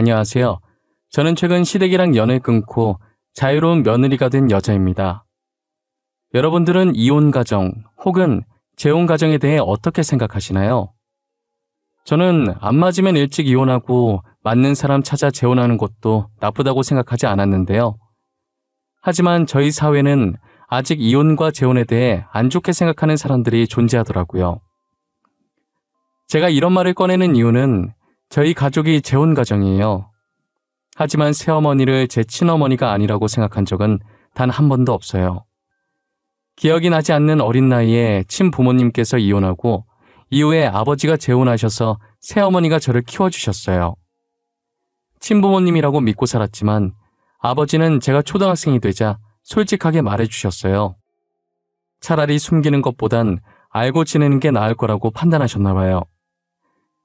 안녕하세요. 저는 최근 시댁이랑 연을 끊고 자유로운 며느리가 된 여자입니다. 여러분들은 이혼 가정 혹은 재혼 가정에 대해 어떻게 생각하시나요? 저는 안 맞으면 일찍 이혼하고 맞는 사람 찾아 재혼하는 것도 나쁘다고 생각하지 않았는데요. 하지만 저희 사회는 아직 이혼과 재혼에 대해 안 좋게 생각하는 사람들이 존재하더라고요. 제가 이런 말을 꺼내는 이유는 저희 가족이 재혼 가정이에요. 하지만 새어머니를 제 친어머니가 아니라고 생각한 적은 단 한 번도 없어요. 기억이 나지 않는 어린 나이에 친부모님께서 이혼하고 이후에 아버지가 재혼하셔서 새어머니가 저를 키워주셨어요. 친부모님이라고 믿고 살았지만 아버지는 제가 초등학생이 되자 솔직하게 말해주셨어요. 차라리 숨기는 것보단 알고 지내는 게 나을 거라고 판단하셨나 봐요.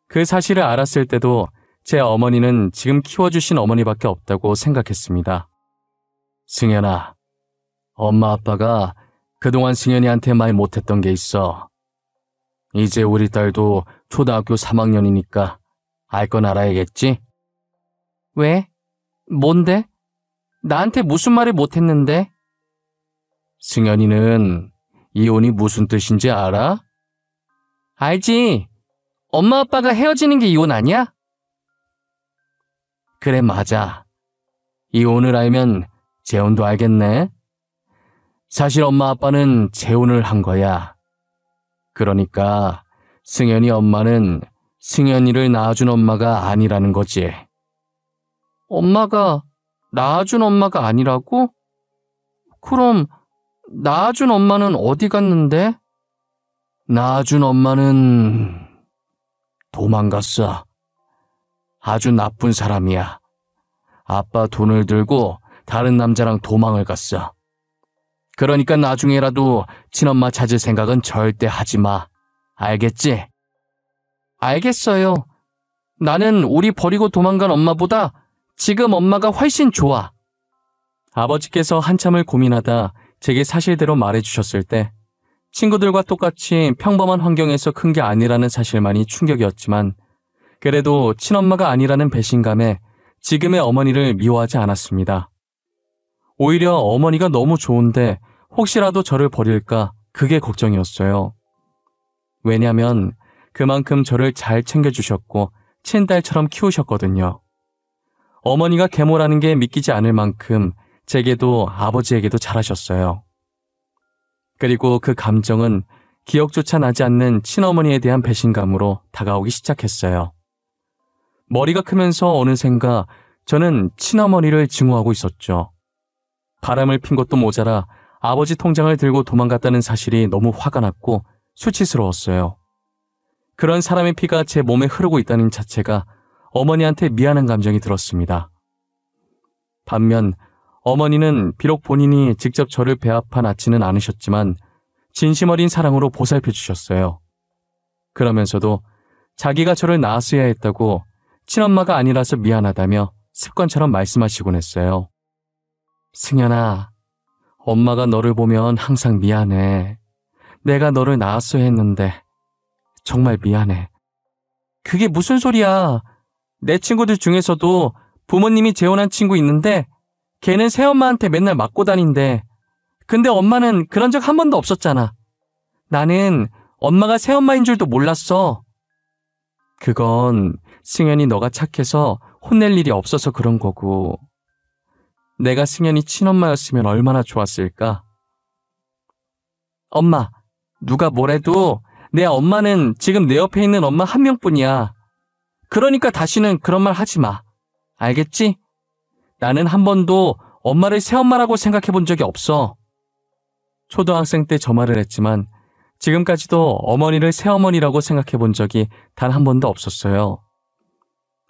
그 사실을 알았을 때도 제 어머니는 지금 키워주신 어머니밖에 없다고 생각했습니다. 승현아, 엄마 아빠가 그동안 승현이한테 말 못했던 게 있어. 이제 우리 딸도 초등학교 3학년이니까 알 건 알아야겠지? 왜? 뭔데? 나한테 무슨 말을 못했는데? 승현이는 이혼이 무슨 뜻인지 알아? 알지. 엄마 아빠가 헤어지는 게 이혼 아니야? 그래, 맞아. 이혼을 알면 재혼도 알겠네. 사실 엄마 아빠는 재혼을 한 거야. 그러니까 승현이 엄마는 승현이를 낳아준 엄마가 아니라는 거지. 엄마가 낳아준 엄마가 아니라고? 그럼 낳아준 엄마는 어디 갔는데? 낳아준 엄마는 도망갔어. 아주 나쁜 사람이야. 아빠 돈을 들고 다른 남자랑 도망을 갔어. 그러니까 나중에라도 친엄마 찾을 생각은 절대 하지 마. 알겠지? 알겠어요. 나는 우리 버리고 도망간 엄마보다 지금 엄마가 훨씬 좋아. 아버지께서 한참을 고민하다 제게 사실대로 말해주셨을 때 친구들과 똑같이 평범한 환경에서 큰 게 아니라는 사실만이 충격이었지만 그래도 친엄마가 아니라는 배신감에 지금의 어머니를 미워하지 않았습니다. 오히려 어머니가 너무 좋은데 혹시라도 저를 버릴까 그게 걱정이었어요. 왜냐면 그만큼 저를 잘 챙겨주셨고 친딸처럼 키우셨거든요. 어머니가 계모라는 게 믿기지 않을 만큼 제게도 아버지에게도 잘하셨어요. 그리고 그 감정은 기억조차 나지 않는 친어머니에 대한 배신감으로 다가오기 시작했어요. 머리가 크면서 어느샌가 저는 친어머니를 증오하고 있었죠. 바람을 핀 것도 모자라 아버지 통장을 들고 도망갔다는 사실이 너무 화가 났고 수치스러웠어요. 그런 사람의 피가 제 몸에 흐르고 있다는 자체가 어머니한테 미안한 감정이 들었습니다. 반면 어머니는 비록 본인이 직접 저를 배아파 낳지는 않으셨지만 진심 어린 사랑으로 보살펴 주셨어요. 그러면서도 자기가 저를 낳았어야 했다고 친엄마가 아니라서 미안하다며 습관처럼 말씀하시곤 했어요. 승현아, 엄마가 너를 보면 항상 미안해. 내가 너를 낳았어야 했는데 정말 미안해. 그게 무슨 소리야. 내 친구들 중에서도 부모님이 재혼한 친구 있는데 걔는 새엄마한테 맨날 맞고 다닌대. 근데 엄마는 그런 적 한 번도 없었잖아. 나는 엄마가 새엄마인 줄도 몰랐어. 그건 승현이 너가 착해서 혼낼 일이 없어서 그런 거고 내가 승현이 친엄마였으면 얼마나 좋았을까? 엄마, 누가 뭐래도 내 엄마는 지금 내 옆에 있는 엄마 한 명뿐이야. 그러니까 다시는 그런 말 하지 마. 알겠지? 나는 한 번도 엄마를 새엄마라고 생각해 본 적이 없어. 초등학생 때 저 말을 했지만 지금까지도 어머니를 새어머니라고 생각해 본 적이 단 한 번도 없었어요.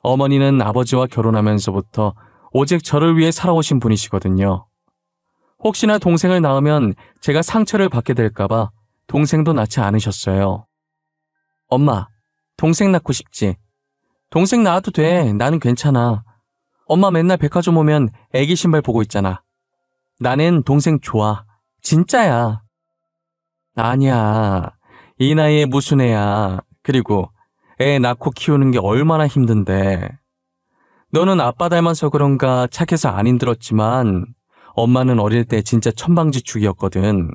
어머니는 아버지와 결혼하면서부터 오직 저를 위해 살아오신 분이시거든요. 혹시나 동생을 낳으면 제가 상처를 받게 될까봐 동생도 낳지 않으셨어요. 엄마, 동생 낳고 싶지? 동생 낳아도 돼. 나는 괜찮아. 엄마 맨날 백화점 오면 애기 신발 보고 있잖아. 나는 동생 좋아. 진짜야. 아니야. 이 나이에 무슨 애야. 그리고 애 낳고 키우는 게 얼마나 힘든데. 너는 아빠 닮아서 그런가 착해서 안 힘들었지만 엄마는 어릴 때 진짜 천방지축이었거든.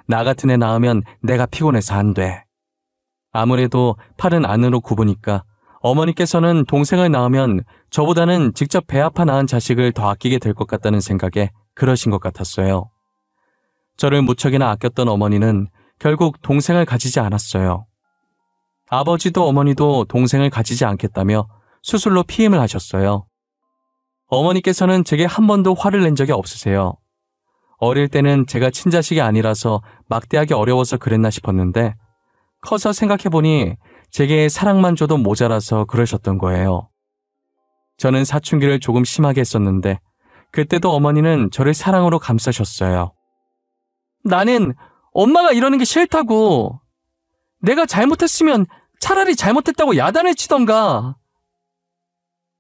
나 같은 애 낳으면 내가 피곤해서 안 돼. 아무래도 팔은 안으로 굽으니까 어머니께서는 동생을 낳으면 저보다는 직접 배 아파 낳은 자식을 더 아끼게 될 것 같다는 생각에 그러신 것 같았어요. 저를 무척이나 아꼈던 어머니는 결국 동생을 가지지 않았어요. 아버지도 어머니도 동생을 가지지 않겠다며 수술로 피임을 하셨어요. 어머니께서는 제게 한 번도 화를 낸 적이 없으세요. 어릴 때는 제가 친자식이 아니라서 막대하기 어려워서 그랬나 싶었는데 커서 생각해보니 제게 사랑만 줘도 모자라서 그러셨던 거예요. 저는 사춘기를 조금 심하게 했었는데 그때도 어머니는 저를 사랑으로 감싸셨어요. 나는 엄마가 이러는 게 싫다고. 내가 잘못했으면 차라리 잘못했다고 야단을 치던가.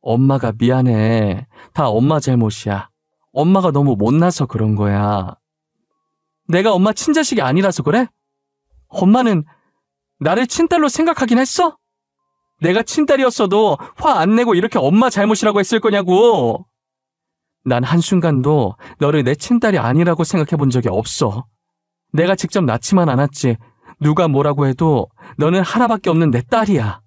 엄마가 미안해. 다 엄마 잘못이야. 엄마가 너무 못나서 그런 거야. 내가 엄마 친자식이 아니라서 그래? 엄마는 나를 친딸로 생각하긴 했어? 내가 친딸이었어도 화 안 내고 이렇게 엄마 잘못이라고 했을 거냐고. 난 한순간도 너를 내 친딸이 아니라고 생각해 본 적이 없어. 내가 직접 낳지만 않았지. 누가 뭐라고 해도 너는 하나밖에 없는 내 딸이야.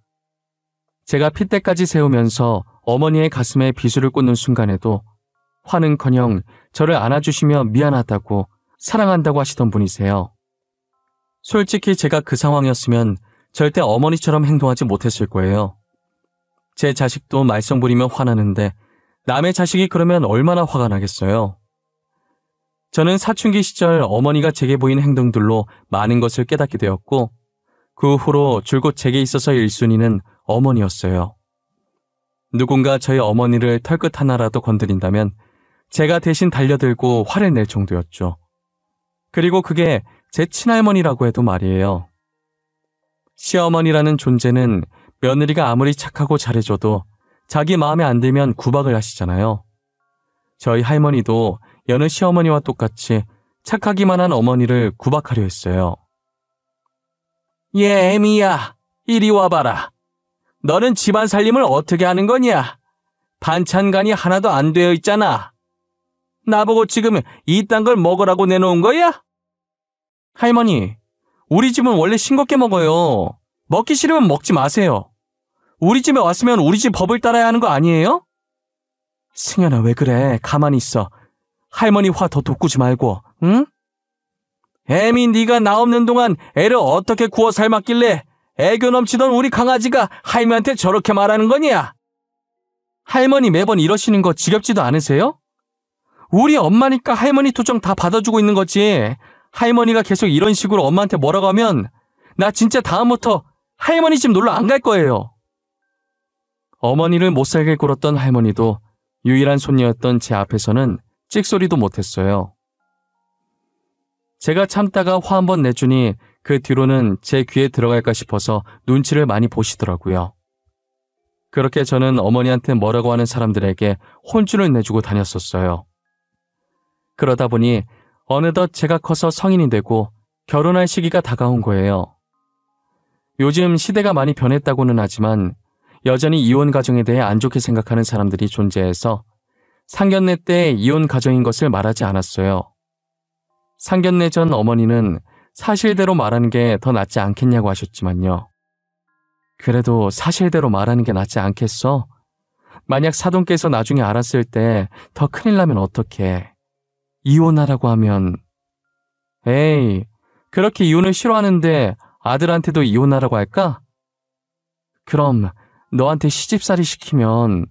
제가 핏대까지 세우면서 어머니의 가슴에 비수를 꽂는 순간에도 화는커녕 저를 안아주시며 미안하다고 사랑한다고 하시던 분이세요. 솔직히 제가 그 상황이었으면 절대 어머니처럼 행동하지 못했을 거예요. 제 자식도 말썽 부리며 화나는데 남의 자식이 그러면 얼마나 화가 나겠어요. 저는 사춘기 시절 어머니가 제게 보인 행동들로 많은 것을 깨닫게 되었고 그 후로 줄곧 제게 있어서 1순위는 어머니였어요. 누군가 저희 어머니를 털끝 하나라도 건드린다면 제가 대신 달려들고 화를 낼 정도였죠. 그리고 그게 제 친할머니라고 해도 말이에요. 시어머니라는 존재는 며느리가 아무리 착하고 잘해줘도 자기 마음에 안 들면 구박을 하시잖아요. 저희 할머니도 여느 시어머니와 똑같이 착하기만 한 어머니를 구박하려 했어요. 얘 애미야, 이리 와봐라. 너는 집안 살림을 어떻게 하는 거냐? 반찬간이 하나도 안 되어 있잖아. 나보고 지금 이딴 걸 먹으라고 내놓은 거야? 할머니, 우리 집은 원래 싱겁게 먹어요. 먹기 싫으면 먹지 마세요. 우리 집에 왔으면 우리 집 법을 따라야 하는 거 아니에요? 승현아, 왜 그래? 가만히 있어. 할머니 화 더 돋구지 말고, 응? 애미 네가 나 없는 동안 애를 어떻게 구워 삶았길래 애교 넘치던 우리 강아지가 할머니한테 저렇게 말하는 거냐? 할머니 매번 이러시는 거 지겹지도 않으세요? 우리 엄마니까 할머니 투정 다 받아주고 있는 거지. 할머니가 계속 이런 식으로 엄마한테 뭐라고 하면 나 진짜 다음부터 할머니 집 놀러 안 갈 거예요. 어머니를 못살게 굴었던 할머니도 유일한 손녀였던 제 앞에서는 찍소리도 못했어요. 제가 참다가 화 한번 내주니 그 뒤로는 제 귀에 들어갈까 싶어서 눈치를 많이 보시더라고요. 그렇게 저는 어머니한테 뭐라고 하는 사람들에게 혼쭐을 내주고 다녔었어요. 그러다 보니 어느덧 제가 커서 성인이 되고 결혼할 시기가 다가온 거예요. 요즘 시대가 많이 변했다고는 하지만 여전히 이혼 가정에 대해 안 좋게 생각하는 사람들이 존재해서 상견례 때 이혼 가정인 것을 말하지 않았어요. 상견례 전 어머니는 사실대로 말하는 게 더 낫지 않겠냐고 하셨지만요. 그래도 사실대로 말하는 게 낫지 않겠어? 만약 사돈께서 나중에 알았을 때 더 큰일 나면 어떡해. 이혼하라고 하면 에이, 그렇게 이혼을 싫어하는데 아들한테도 이혼하라고 할까? 그럼 너한테 시집살이 시키면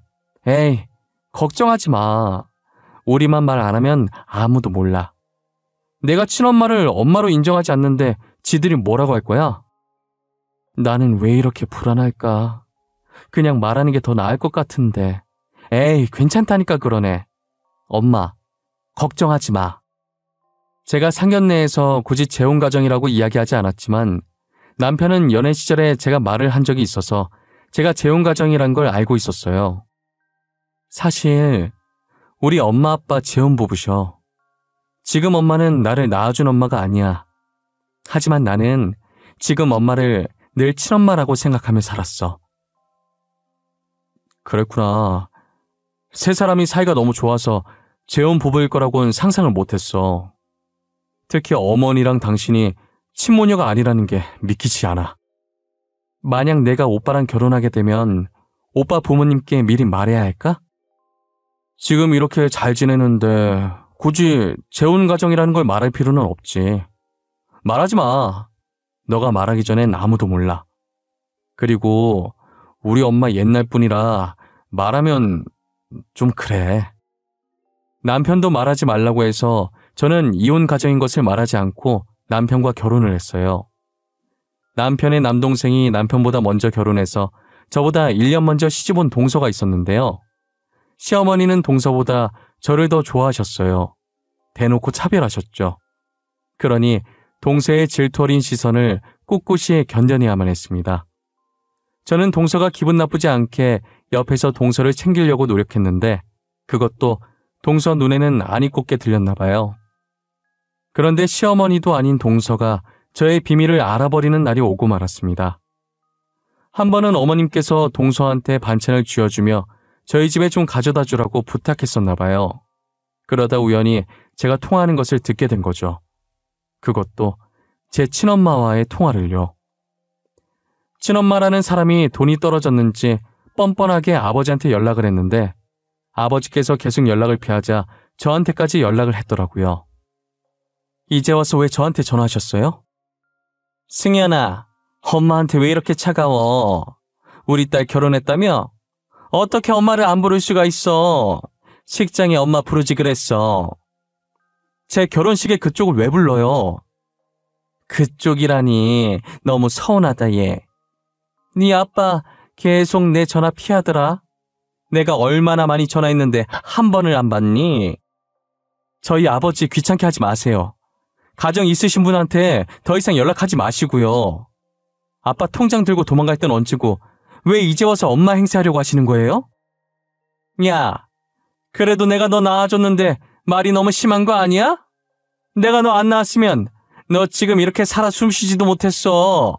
에이, 걱정하지 마. 우리만 말 안 하면 아무도 몰라. 내가 친엄마를 엄마로 인정하지 않는데 지들이 뭐라고 할 거야? 나는 왜 이렇게 불안할까? 그냥 말하는 게 더 나을 것 같은데. 에이, 괜찮다니까 그러네. 엄마, 걱정하지 마. 제가 상견례에서 굳이 재혼 가정이라고 이야기하지 않았지만 남편은 연애 시절에 제가 말을 한 적이 있어서 제가 재혼 가정이란 걸 알고 있었어요. 사실 우리 엄마 아빠 재혼 부부셔. 지금 엄마는 나를 낳아준 엄마가 아니야. 하지만 나는 지금 엄마를 늘 친엄마라고 생각하며 살았어. 그랬구나. 세 사람이 사이가 너무 좋아서 재혼 부부일 거라고는 상상을 못했어. 특히 어머니랑 당신이 친모녀가 아니라는 게 믿기지 않아. 만약 내가 오빠랑 결혼하게 되면 오빠 부모님께 미리 말해야 할까? 지금 이렇게 잘 지내는데 굳이 재혼 가정이라는 걸 말할 필요는 없지. 말하지 마. 너가 말하기 전엔 아무도 몰라. 그리고 우리 엄마 옛날 분이라 말하면 좀 그래. 남편도 말하지 말라고 해서 저는 이혼 가정인 것을 말하지 않고 남편과 결혼을 했어요. 남편의 남동생이 남편보다 먼저 결혼해서 저보다 1년 먼저 시집 온 동서가 있었는데요. 시어머니는 동서보다 저를 더 좋아하셨어요. 대놓고 차별하셨죠. 그러니 동서의 질투 어린 시선을 꿋꿋이 견뎌내야만 했습니다. 저는 동서가 기분 나쁘지 않게 옆에서 동서를 챙기려고 노력했는데 그것도 동서 눈에는 안이 꼽게 들렸나 봐요. 그런데 시어머니도 아닌 동서가 저의 비밀을 알아버리는 날이 오고 말았습니다. 한 번은 어머님께서 동서한테 반찬을 쥐어주며 저희 집에 좀 가져다 주라고 부탁했었나 봐요. 그러다 우연히 제가 통화하는 것을 듣게 된 거죠. 그것도 제 친엄마와의 통화를요. 친엄마라는 사람이 돈이 떨어졌는지 뻔뻔하게 아버지한테 연락을 했는데 아버지께서 계속 연락을 피하자 저한테까지 연락을 했더라고요. 이제 와서 왜 저한테 전화하셨어요? 승현아, 엄마한테 왜 이렇게 차가워? 우리 딸 결혼했다며? 어떻게 엄마를 안 부를 수가 있어? 식장에 엄마 부르지 그랬어. 제 결혼식에 그쪽을 왜 불러요? 그쪽이라니 너무 서운하다 얘. 네 아빠 계속 내 전화 피하더라. 내가 얼마나 많이 전화했는데 한 번을 안 받니? 저희 아버지 귀찮게 하지 마세요. 가정 있으신 분한테 더 이상 연락하지 마시고요. 아빠 통장 들고 도망갈 땐 얹고 왜 이제 와서 엄마 행세하려고 하시는 거예요? 야, 그래도 내가 너 낳아줬는데 말이 너무 심한 거 아니야? 내가 너 안 낳았으면 너 지금 이렇게 살아 숨쉬지도 못했어.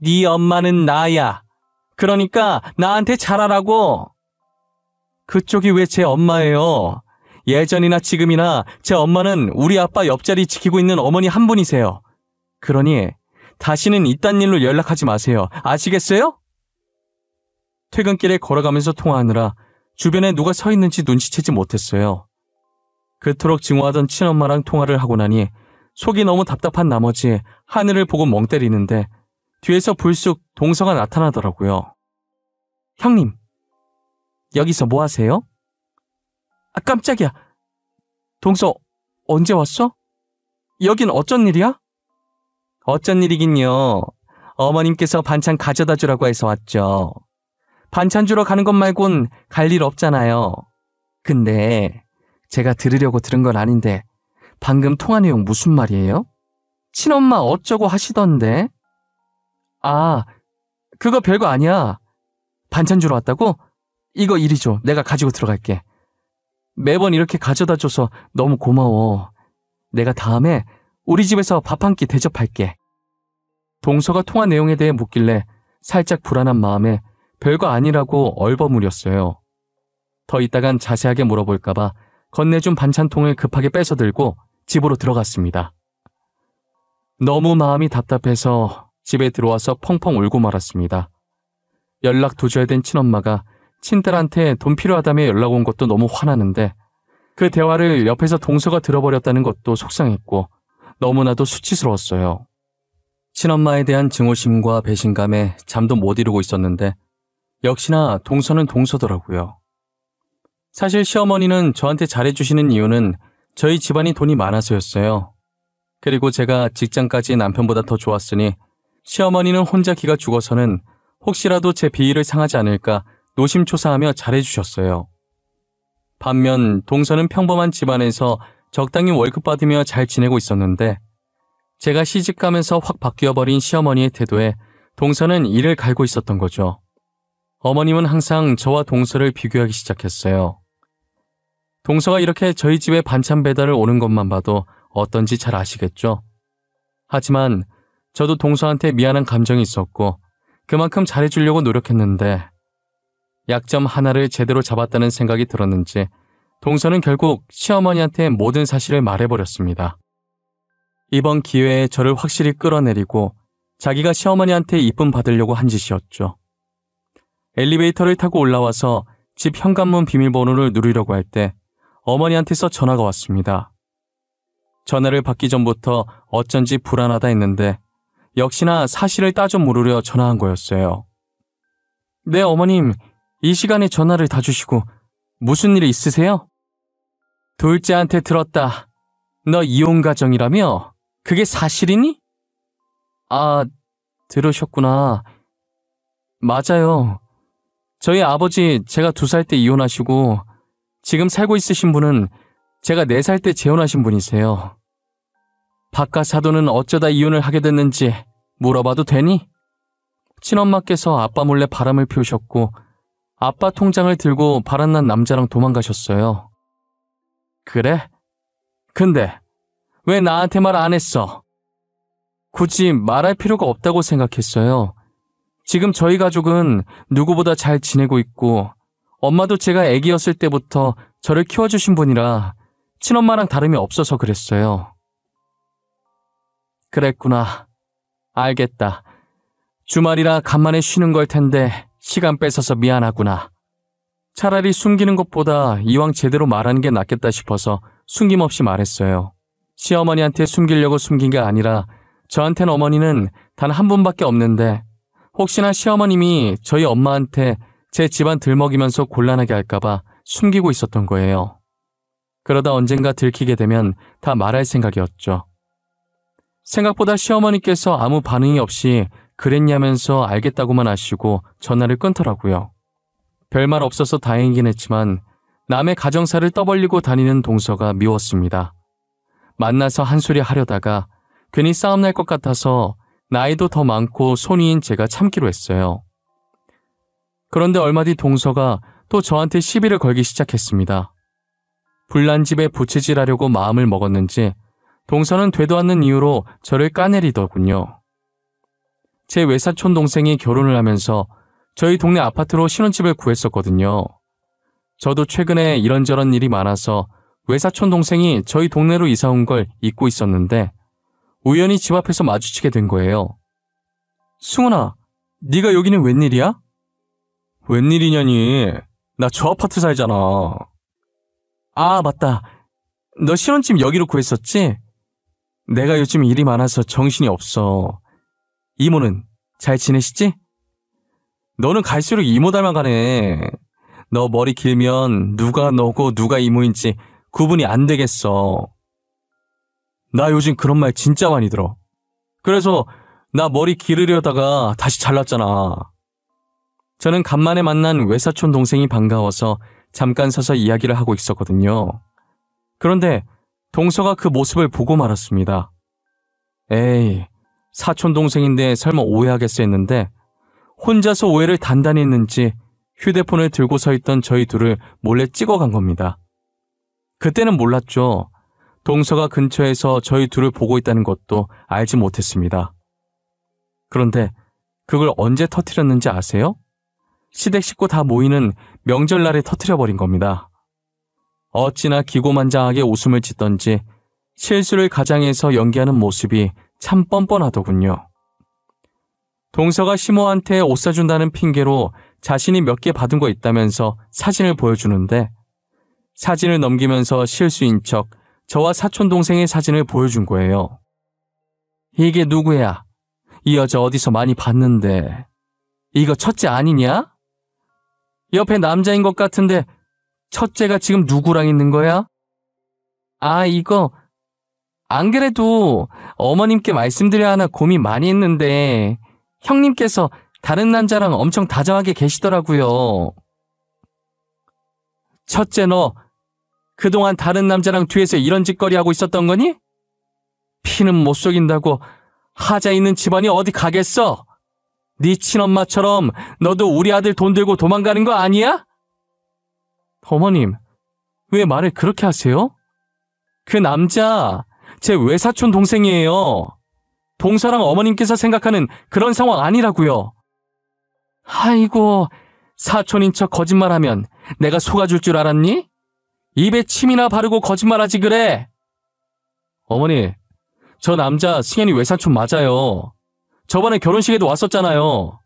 네 엄마는 나야. 그러니까 나한테 잘하라고. 그쪽이 왜 제 엄마예요? 예전이나 지금이나 제 엄마는 우리 아빠 옆자리 지키고 있는 어머니 한 분이세요. 그러니 다시는 이딴 일로 연락하지 마세요. 아시겠어요? 퇴근길에 걸어가면서 통화하느라 주변에 누가 서 있는지 눈치채지 못했어요. 그토록 증오하던 친엄마랑 통화를 하고 나니 속이 너무 답답한 나머지 하늘을 보고 멍 때리는데 뒤에서 불쑥 동서가 나타나더라고요. 형님, 여기서 뭐 하세요? 아, 깜짝이야. 동서, 언제 왔어? 여긴 어쩐 일이야? 어쩐 일이긴요. 어머님께서 반찬 가져다 주라고 해서 왔죠. 반찬 주러 가는 것 말곤 갈 일 없잖아요. 근데 제가 들으려고 들은 건 아닌데 방금 통화 내용 무슨 말이에요? 친엄마 어쩌고 하시던데? 아, 그거 별거 아니야. 반찬 주러 왔다고? 이거 이리 줘. 내가 가지고 들어갈게. 매번 이렇게 가져다 줘서 너무 고마워. 내가 다음에 우리 집에서 밥 한 끼 대접할게. 동서가 통화 내용에 대해 묻길래 살짝 불안한 마음에 별거 아니라고 얼버무렸어요. 더 있다간 자세하게 물어볼까봐 건네준 반찬통을 급하게 뺏어 들고 집으로 들어갔습니다. 너무 마음이 답답해서 집에 들어와서 펑펑 울고 말았습니다. 연락 두절된 친엄마가 친딸한테 돈 필요하다며 연락 온 것도 너무 화나는데 그 대화를 옆에서 동서가 들어버렸다는 것도 속상했고 너무나도 수치스러웠어요. 친엄마에 대한 증오심과 배신감에 잠도 못 이루고 있었는데 역시나 동서는 동서더라고요. 사실 시어머니는 저한테 잘해주시는 이유는 저희 집안이 돈이 많아서였어요. 그리고 제가 직장까지 남편보다 더 좋았으니 시어머니는 혼자 기가 죽어서는 혹시라도 제 비위를 상하지 않을까 노심초사하며 잘해주셨어요. 반면 동서는 평범한 집안에서 적당히 월급 받으며 잘 지내고 있었는데 제가 시집가면서 확 바뀌어버린 시어머니의 태도에 동서는 이를 갈고 있었던 거죠. 어머님은 항상 저와 동서를 비교하기 시작했어요. 동서가 이렇게 저희 집에 반찬 배달을 오는 것만 봐도 어떤지 잘 아시겠죠? 하지만 저도 동서한테 미안한 감정이 있었고 그만큼 잘해주려고 노력했는데 약점 하나를 제대로 잡았다는 생각이 들었는지 동서는 결국 시어머니한테 모든 사실을 말해버렸습니다. 이번 기회에 저를 확실히 끌어내리고 자기가 시어머니한테 이쁨 받으려고 한 짓이었죠. 엘리베이터를 타고 올라와서 집 현관문 비밀번호를 누르려고 할 때 어머니한테서 전화가 왔습니다. 전화를 받기 전부터 어쩐지 불안하다 했는데 역시나 사실을 따져 물으려 전화한 거였어요. 네, 어머님. 이 시간에 전화를 다 주시고 무슨 일 있으세요? 둘째한테 들었다. 너 이혼 가정이라며? 그게 사실이니? 아, 들으셨구나. 맞아요. 저희 아버지 제가 2살 때 이혼하시고 지금 살고 있으신 분은 제가 4살 때 재혼하신 분이세요. 바깥 사돈은 어쩌다 이혼을 하게 됐는지 물어봐도 되니? 친엄마께서 아빠 몰래 바람을 피우셨고 아빠 통장을 들고 바람난 남자랑 도망가셨어요. 그래? 근데 왜 나한테 말 안 했어? 굳이 말할 필요가 없다고 생각했어요. 지금 저희 가족은 누구보다 잘 지내고 있고 엄마도 제가 애기였을 때부터 저를 키워주신 분이라 친엄마랑 다름이 없어서 그랬어요. 그랬구나. 알겠다. 주말이라 간만에 쉬는 걸 텐데 시간 뺏어서 미안하구나. 차라리 숨기는 것보다 이왕 제대로 말하는 게 낫겠다 싶어서 숨김없이 말했어요. 시어머니한테 숨기려고 숨긴 게 아니라 저한테는 어머니는 단 한 분밖에 없는데 혹시나 시어머님이 저희 엄마한테 제 집안 들먹이면서 곤란하게 할까봐 숨기고 있었던 거예요. 그러다 언젠가 들키게 되면 다 말할 생각이었죠. 생각보다 시어머니께서 아무 반응이 없이 그랬냐면서 알겠다고만 하시고 전화를 끊더라고요. 별말 없어서 다행이긴 했지만 남의 가정사를 떠벌리고 다니는 동서가 미웠습니다. 만나서 한 소리 하려다가 괜히 싸움 날 것 같아서 나이도 더 많고 손위인 제가 참기로 했어요. 그런데 얼마 뒤 동서가 또 저한테 시비를 걸기 시작했습니다. 불난 집에 부채질하려고 마음을 먹었는지 동서는 되도 않는 이유로 저를 까내리더군요. 제 외사촌 동생이 결혼을 하면서 저희 동네 아파트로 신혼집을 구했었거든요. 저도 최근에 이런저런 일이 많아서 외사촌 동생이 저희 동네로 이사 온 걸 잊고 있었는데 우연히 집 앞에서 마주치게 된 거예요. 승훈아, 네가 여기는 웬일이야? 웬일이냐니? 나 저 아파트 살잖아. 아, 맞다. 너 신혼집 여기로 구했었지? 내가 요즘 일이 많아서 정신이 없어. 이모는 잘 지내시지? 너는 갈수록 이모 닮아가네. 너 머리 길면 누가 너고 누가 이모인지 구분이 안 되겠어. 나 요즘 그런 말 진짜 많이 들어. 그래서 나 머리 기르려다가 다시 잘랐잖아. 저는 간만에 만난 외사촌 동생이 반가워서 잠깐 서서 이야기를 하고 있었거든요. 그런데 동서가 그 모습을 보고 말았습니다. 에이, 사촌 동생인데 설마 오해하겠어 했는데 혼자서 오해를 단단히 했는지 휴대폰을 들고 서 있던 저희 둘을 몰래 찍어간 겁니다. 그때는 몰랐죠. 동서가 근처에서 저희 둘을 보고 있다는 것도 알지 못했습니다. 그런데 그걸 언제 터뜨렸는지 아세요? 시댁 식구 다 모이는 명절날에 터뜨려버린 겁니다. 어찌나 기고만장하게 웃음을 짓던지 실수를 가장해서 연기하는 모습이 참 뻔뻔하더군요. 동서가 시모한테 옷 사준다는 핑계로 자신이 몇 개 받은 거 있다면서 사진을 보여주는데 사진을 넘기면서 실수인 척 저와 사촌 동생의 사진을 보여준 거예요. 이게 누구야? 이 여자 어디서 많이 봤는데. 이거 첫째 아니냐? 옆에 남자인 것 같은데 첫째가 지금 누구랑 있는 거야? 아, 이거 안 그래도 어머님께 말씀드려야 하나 고민 많이 했는데 형님께서 다른 남자랑 엄청 다정하게 계시더라고요. 첫째, 너 그동안 다른 남자랑 뒤에서 이런 짓거리 하고 있었던 거니? 피는 못 속인다고 하자 있는 집안이 어디 가겠어? 네 친엄마처럼 너도 우리 아들 돈 들고 도망가는 거 아니야? 어머님, 왜 말을 그렇게 하세요? 그 남자 제 외사촌 동생이에요. 동서랑 어머님께서 생각하는 그런 상황 아니라고요. 아이고, 사촌인 척 거짓말하면 내가 속아줄 줄 알았니? 입에 침이나 바르고 거짓말하지 그래. 어머니, 저 남자 승현이 외사촌 맞아요. 저번에 결혼식에도 왔었잖아요.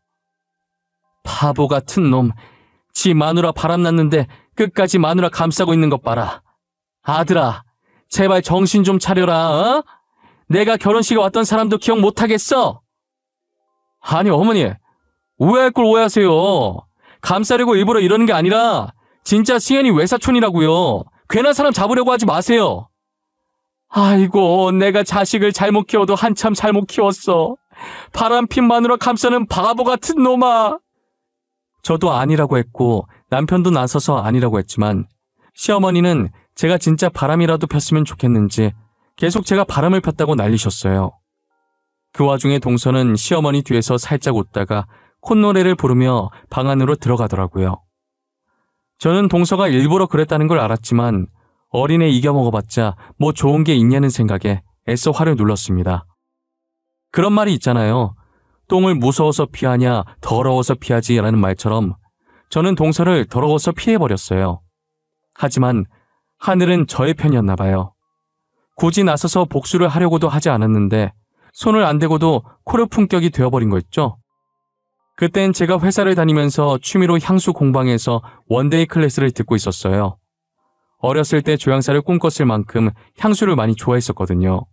바보 같은 놈. 지 마누라 바람났는데 끝까지 마누라 감싸고 있는 것 봐라. 아들아, 제발 정신 좀 차려라. 어? 내가 결혼식에 왔던 사람도 기억 못하겠어? 아니 어머니, 오해할 걸 오해하세요. 감싸려고 일부러 이러는 게 아니라 진짜 승현이 외사촌이라고요. 괜한 사람 잡으려고 하지 마세요. 아이고, 내가 자식을 잘못 키워도 한참 잘못 키웠어. 바람핀 마누라 감싸는 바보 같은 놈아. 저도 아니라고 했고 남편도 나서서 아니라고 했지만 시어머니는 제가 진짜 바람이라도 폈으면 좋겠는지 계속 제가 바람을 폈다고 난리셨어요. 그 와중에 동서는 시어머니 뒤에서 살짝 웃다가 콧노래를 부르며 방 안으로 들어가더라고요. 저는 동서가 일부러 그랬다는 걸 알았지만 어린애 이겨먹어봤자 뭐 좋은 게 있냐는 생각에 애써 화를 눌렀습니다. 그런 말이 있잖아요. 똥을 무서워서 피하냐 더러워서 피하지라는 말처럼 저는 동서를 더러워서 피해버렸어요. 하지만 하늘은 저의 편이었나 봐요. 굳이 나서서 복수를 하려고도 하지 않았는데 손을 안 대고도 코르 품격이 되어버린 거 있죠. 그땐 제가 회사를 다니면서 취미로 향수 공방에서 원데이 클래스를 듣고 있었어요. 어렸을 때 조향사를 꿈꿨을 만큼 향수를 많이 좋아했었거든요.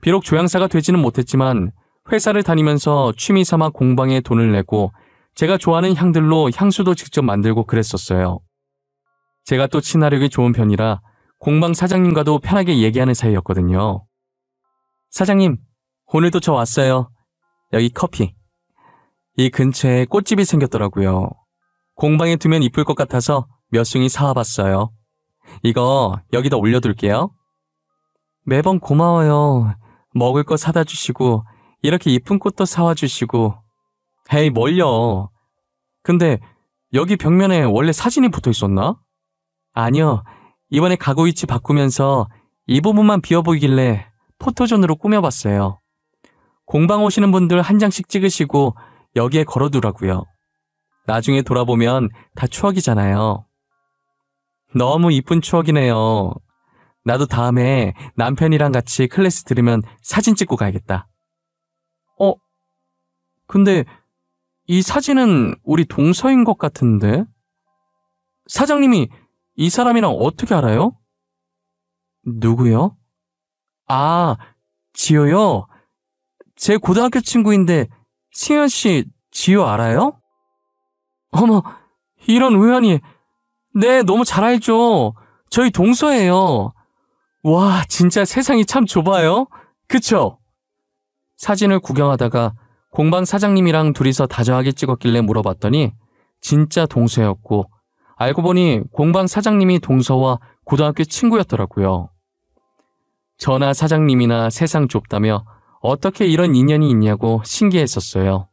비록 조향사가 되지는 못했지만 회사를 다니면서 취미 삼아 공방에 돈을 내고 제가 좋아하는 향들로 향수도 직접 만들고 그랬었어요. 제가 또 친화력이 좋은 편이라 공방 사장님과도 편하게 얘기하는 사이였거든요. 사장님, 오늘도 저 왔어요. 여기 커피. 이 근처에 꽃집이 생겼더라고요. 공방에 두면 이쁠 것 같아서 몇 숭이 사와봤어요. 이거 여기다 올려둘게요. 매번 고마워요. 먹을 거 사다 주시고 이렇게 이쁜 꽃도 사와 주시고. 에이, 뭘요. 근데 여기 벽면에 원래 사진이 붙어 있었나? 아니요. 이번에 가구 위치 바꾸면서 이 부분만 비어 보이길래 포토존으로 꾸며봤어요. 공방 오시는 분들 한 장씩 찍으시고 여기에 걸어두라고요. 나중에 돌아보면 다 추억이잖아요. 너무 이쁜 추억이네요. 나도 다음에 남편이랑 같이 클래스 들으면 사진 찍고 가야겠다. 근데 이 사진은 우리 동서인 것 같은데? 사장님이 이 사람이랑 어떻게 알아요? 누구요? 아, 지효요? 제 고등학교 친구인데 승현 씨 지효 알아요? 어머, 이런 우연이. 네, 너무 잘 알죠. 저희 동서예요. 와, 진짜 세상이 참 좁아요. 그쵸? 사진을 구경하다가 공방 사장님이랑 둘이서 다정하게 찍었길래 물어봤더니 진짜 동서였고 알고 보니 공방 사장님이 동서와 고등학교 친구였더라고요. 저나 사장님이나 세상 좁다며 어떻게 이런 인연이 있냐고 신기했었어요.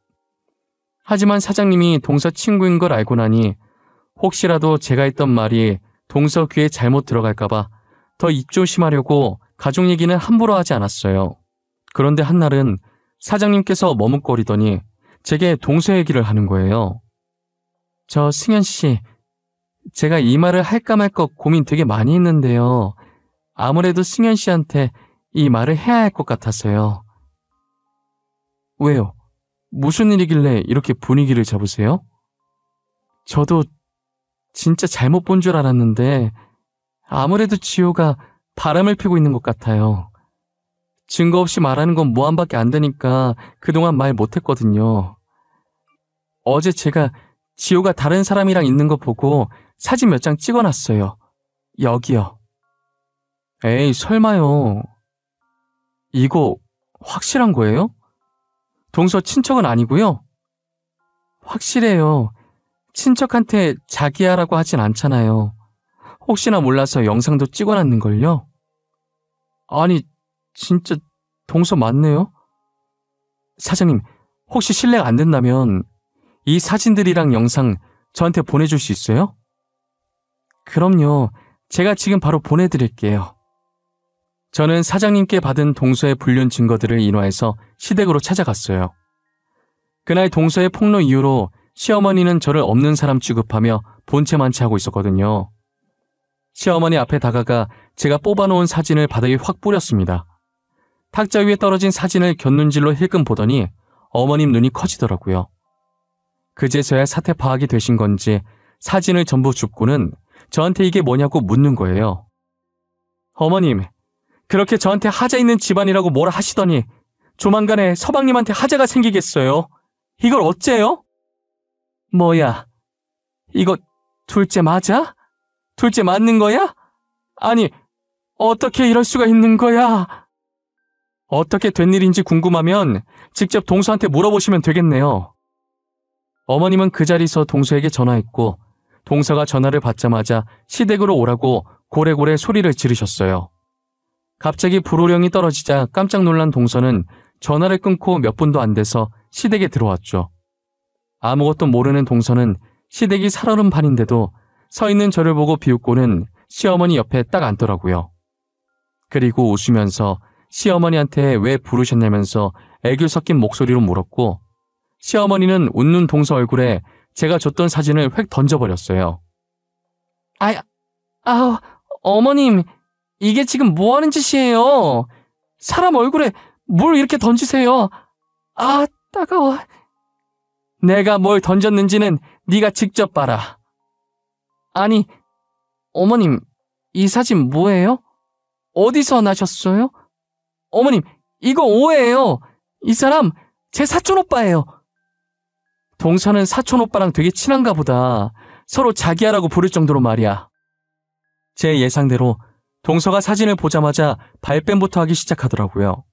하지만 사장님이 동서 친구인 걸 알고 나니 혹시라도 제가 했던 말이 동서 귀에 잘못 들어갈까봐 더 입조심하려고 가족 얘기는 함부로 하지 않았어요. 그런데 한날은 사장님께서 머뭇거리더니 제게 동서 얘기를 하는 거예요. 저 승현 씨, 제가 이 말을 할까 말까 고민 되게 많이 했는데요. 아무래도 승현 씨한테 이 말을 해야 할 것 같아서요. 왜요? 무슨 일이길래 이렇게 분위기를 잡으세요? 저도 진짜 잘못 본 줄 알았는데 아무래도 지효가 바람을 피고 있는 것 같아요. 증거 없이 말하는 건 모함밖에 안 되니까 그동안 말 못했거든요. 어제 제가 지효가 다른 사람이랑 있는 거 보고 사진 몇 장 찍어놨어요. 여기요. 에이, 설마요. 이거 확실한 거예요? 동서 친척은 아니고요? 확실해요. 친척한테 자기야라고 하진 않잖아요. 혹시나 몰라서 영상도 찍어놨는걸요? 아니, 진짜 동서 맞네요? 사장님, 혹시 실례가 안 된다면 이 사진들이랑 영상 저한테 보내줄 수 있어요? 그럼요. 제가 지금 바로 보내드릴게요. 저는 사장님께 받은 동서의 불륜 증거들을 인화해서 시댁으로 찾아갔어요. 그날 동서의 폭로 이후로 시어머니는 저를 없는 사람 취급하며 본체만치 하고 있었거든요. 시어머니 앞에 다가가 제가 뽑아놓은 사진을 바닥에 확 뿌렸습니다. 탁자 위에 떨어진 사진을 곁눈질로 힐끔 보더니 어머님 눈이 커지더라고요. 그제서야 사태 파악이 되신 건지 사진을 전부 줍고는 저한테 이게 뭐냐고 묻는 거예요. 어머님, 그렇게 저한테 하자 있는 집안이라고 뭐라 하시더니 조만간에 서방님한테 하자가 생기겠어요. 이걸 어째요? 뭐야, 이거 둘째 맞아? 둘째 맞는 거야? 아니, 어떻게 이럴 수가 있는 거야? 어떻게 된 일인지 궁금하면 직접 동서한테 물어보시면 되겠네요. 어머님은 그 자리에서 동서에게 전화했고 동서가 전화를 받자마자 시댁으로 오라고 고래고래 소리를 지르셨어요. 갑자기 불호령이 떨어지자 깜짝 놀란 동서는 전화를 끊고 몇 분도 안 돼서 시댁에 들어왔죠. 아무것도 모르는 동서는 시댁이 살얼음 판인데도 서 있는 저를 보고 비웃고는 시어머니 옆에 딱 앉더라고요. 그리고 웃으면서 시어머니한테 왜 부르셨냐면서 애교 섞인 목소리로 물었고 시어머니는 웃는 동서 얼굴에 제가 줬던 사진을 획 던져버렸어요. 어머님, 이게 지금 뭐 하는 짓이에요? 사람 얼굴에 뭘 이렇게 던지세요? 아, 따가워. 내가 뭘 던졌는지는 네가 직접 봐라. 아니, 어머님, 이 사진 뭐예요? 어디서 나셨어요? 어머님, 이거 오해예요. 이 사람 제 사촌오빠예요. 동서는 사촌오빠랑 되게 친한가 보다. 서로 자기야라고 부를 정도로 말이야. 제 예상대로 동서가 사진을 보자마자 발뺌부터 하기 시작하더라고요.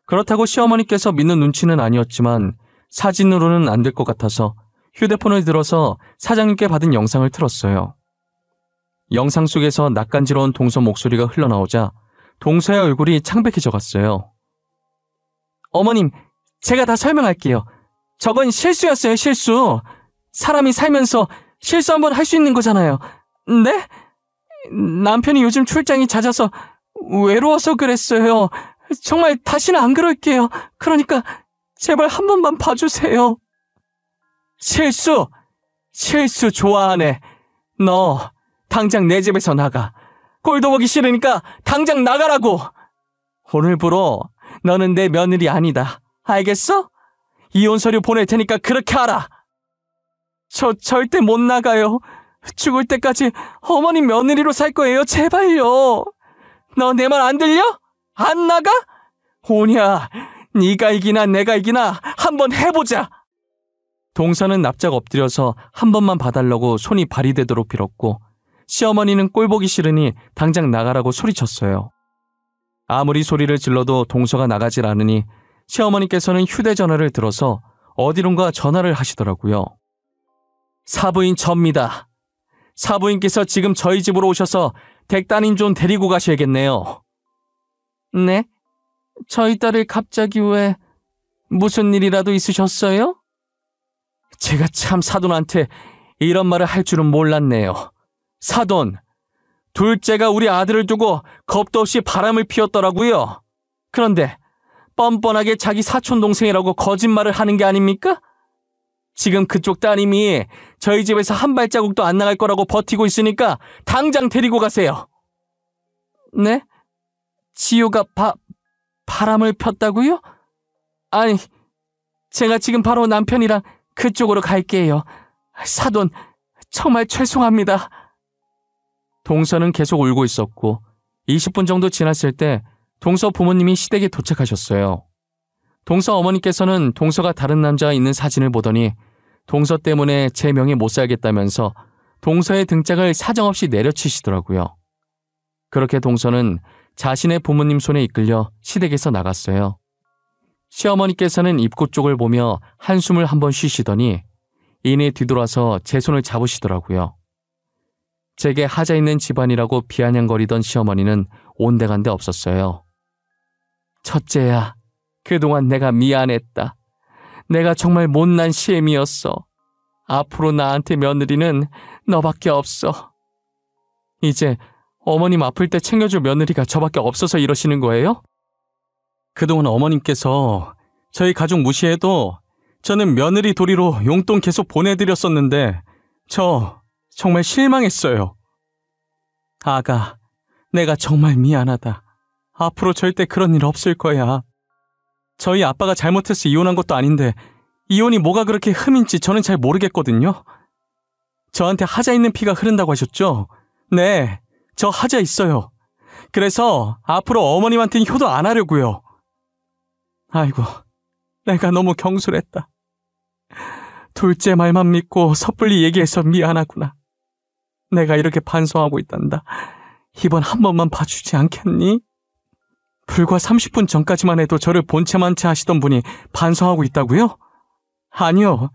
그렇다고 시어머니께서 믿는 눈치는 아니었지만 사진으로는 안 될 것 같아서 휴대폰을 들어서 사장님께 받은 영상을 틀었어요. 영상 속에서 낯간지러운 동서 목소리가 흘러나오자 동서의 얼굴이 창백해져 갔어요. 어머님, 제가 다 설명할게요. 저건 실수였어요, 실수. 사람이 살면서 실수 한번 할 수 있는 거잖아요. 네? 남편이 요즘 출장이 잦아서 외로워서 그랬어요. 정말 다시는 안 그럴게요. 그러니까 제발 한 번만 봐주세요. 실수 좋아하네. 너 당장 내 집에서 나가. 꼴도 보기 싫으니까 당장 나가라고. 오늘부로 너는 내 며느리 아니다. 알겠어? 이혼 서류 보낼 테니까 그렇게 하라. 저 절대 못 나가요. 죽을 때까지 어머니 며느리로 살 거예요. 제발요. 너 내 말 안 들려? 안 나가? 오냐, 네가 이기나 내가 이기나 한번 해보자. 동서는 납작 엎드려서 한 번만 봐달라고 손이 발이 되도록 빌었고 시어머니는 꼴 보기 싫으니 당장 나가라고 소리쳤어요. 아무리 소리를 질러도 동서가 나가질 않으니 시어머니께서는 휴대전화를 들어서 어디론가 전화를 하시더라고요. 사부인 접니다. 사부인께서 지금 저희 집으로 오셔서 댁따님 좀 데리고 가셔야겠네요. 네? 저희 딸을 갑자기 왜... 무슨 일이라도 있으셨어요? 제가 참 사돈한테 이런 말을 할 줄은 몰랐네요. 사돈, 둘째가 우리 아들을 두고 겁도 없이 바람을 피웠더라고요. 그런데 뻔뻔하게 자기 사촌동생이라고 거짓말을 하는 게 아닙니까? 지금 그쪽 따님이 저희 집에서 한 발자국도 안 나갈 거라고 버티고 있으니까 당장 데리고 가세요. 네? 지효가 바람을 폈다고요? 아니, 제가 지금 바로 남편이랑 그쪽으로 갈게요. 사돈, 정말 죄송합니다. 동서는 계속 울고 있었고 20분 정도 지났을 때 동서 부모님이 시댁에 도착하셨어요. 동서 어머니께서는 동서가 다른 남자와 있는 사진을 보더니 동서 때문에 제 명에 못 살겠다면서 동서의 등짝을 사정없이 내려치시더라고요. 그렇게 동서는 자신의 부모님 손에 이끌려 시댁에서 나갔어요. 시어머니께서는 입구 쪽을 보며 한숨을 한번 쉬시더니 이내 뒤돌아서 제 손을 잡으시더라고요. 제게 하자 있는 집안이라고 비아냥거리던 시어머니는 온데간데 없었어요. 첫째야, 그동안 내가 미안했다. 내가 정말 못난 시엠이었어. 앞으로 나한테 며느리는 너밖에 없어. 이제 어머님 아플 때 챙겨줄 며느리가 저밖에 없어서 이러시는 거예요? 그동안 어머님께서 저희 가족 무시해도 저는 며느리 도리로 용돈 계속 보내드렸었는데 저 정말 실망했어요. 아가, 내가 정말 미안하다. 앞으로 절대 그런 일 없을 거야. 저희 아빠가 잘못해서 이혼한 것도 아닌데 이혼이 뭐가 그렇게 흠인지 저는 잘 모르겠거든요. 저한테 하자 있는 피가 흐른다고 하셨죠? 네, 저 하자 있어요. 그래서 앞으로 어머님한테는 효도 안 하려고요. 아이고, 내가 너무 경솔했다. 둘째 말만 믿고 섣불리 얘기해서 미안하구나. 내가 이렇게 반성하고 있단다. 이번 한 번만 봐주지 않겠니? 불과 30분 전까지만 해도 저를 본체만체 하시던 분이 반성하고 있다고요? 아니요,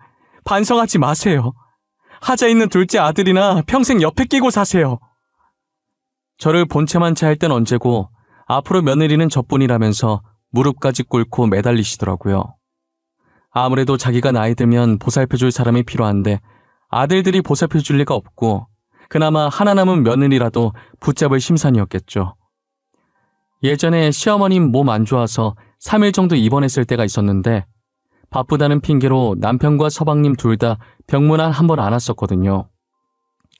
반성하지 마세요. 하자 있는 둘째 아들이나 평생 옆에 끼고 사세요. 저를 본체만체 할 땐 언제고 앞으로 며느리는 저뿐이라면서 무릎까지 꿇고 매달리시더라고요. 아무래도 자기가 나이 들면 보살펴줄 사람이 필요한데 아들들이 보살펴줄 리가 없고 그나마 하나 남은 며느리라도 붙잡을 심산이었겠죠. 예전에 시어머님 몸 안 좋아서 3일 정도 입원했을 때가 있었는데 바쁘다는 핑계로 남편과 서방님 둘 다 병문안 한 번 안 왔었거든요.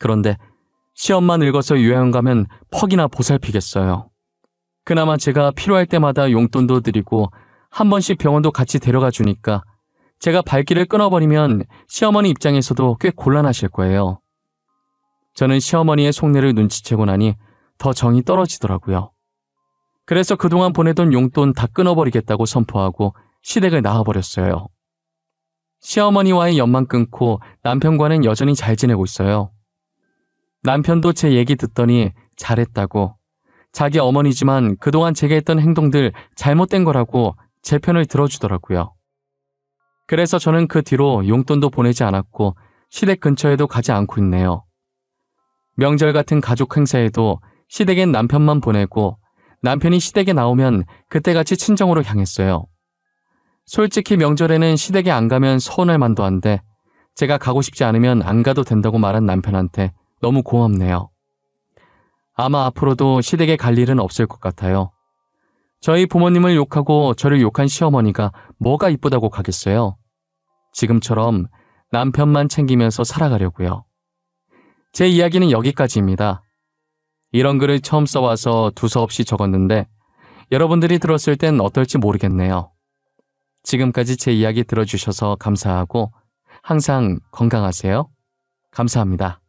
그런데 시엄마 늙어서 요양 가면 퍽이나 보살피겠어요. 그나마 제가 필요할 때마다 용돈도 드리고 한 번씩 병원도 같이 데려가 주니까 제가 발길을 끊어버리면 시어머니 입장에서도 꽤 곤란하실 거예요. 저는 시어머니의 속내를 눈치채고 나니 더 정이 떨어지더라고요. 그래서 그동안 보내던 용돈 다 끊어버리겠다고 선포하고 시댁을 나와버렸어요. 시어머니와의 연만 끊고 남편과는 여전히 잘 지내고 있어요. 남편도 제 얘기 듣더니 잘했다고, 자기 어머니지만 그동안 제가 했던 행동들 잘못된 거라고 제 편을 들어주더라고요. 그래서 저는 그 뒤로 용돈도 보내지 않았고 시댁 근처에도 가지 않고 있네요. 명절 같은 가족 행사에도 시댁엔 남편만 보내고 남편이 시댁에 나오면 그때같이 친정으로 향했어요. 솔직히 명절에는 시댁에 안 가면 서운할 만도 한데 제가 가고 싶지 않으면 안 가도 된다고 말한 남편한테 너무 고맙네요. 아마 앞으로도 시댁에 갈 일은 없을 것 같아요. 저희 부모님을 욕하고 저를 욕한 시어머니가 뭐가 이쁘다고 가겠어요. 지금처럼 남편만 챙기면서 살아가려고요. 제 이야기는 여기까지입니다. 이런 글을 처음 써와서 두서없이 적었는데 여러분들이 들었을 땐 어떨지 모르겠네요. 지금까지 제 이야기 들어주셔서 감사하고 항상 건강하세요. 감사합니다.